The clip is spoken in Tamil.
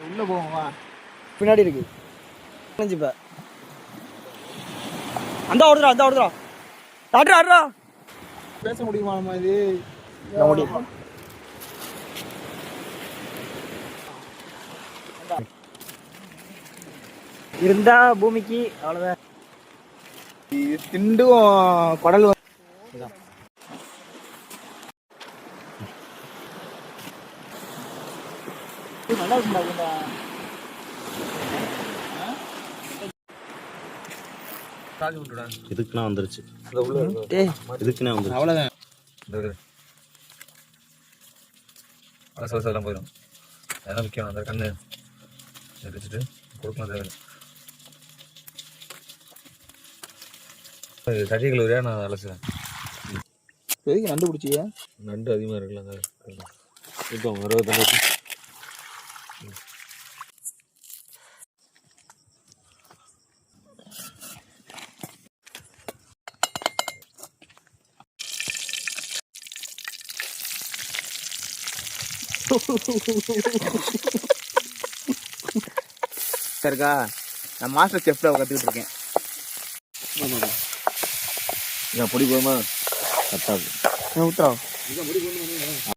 உள்ள போவோமா? பின்னாடி இருக்கு. இப்ப அந்த ஓடுறா ஆடுறா பேச முடியுமா நம்ம இது? முடியும். இருந்தா பூமிக்கு அவ்வளவுதான். திண்டும் குடல் நல்லா இருக்குண்டா. இதுக்குன்னா வந்துருச்சு. இதுக்குன்னா வந்துருச்சு. அவ்வளோதான். அதெல்லாம் போயிடும். அதெல்லாம் முக்கியம். அந்த கண்ணு வச்சுட்டு கொடுக்கணும் தேவை. சட்டிகள் வரையா நான் அலசுவேன். எதுக்கு நண்டு பிடிச்சியா? நண்டு அதிகமாக இருக்குல்ல. இப்போ 20 சரிக்கா, நான் மாஸ்டர் செஃப்ல கற்றுக்கிட்டு இருக்கேன். பொடி போதுமா? கரெக்டாக ஊத்துறோம்.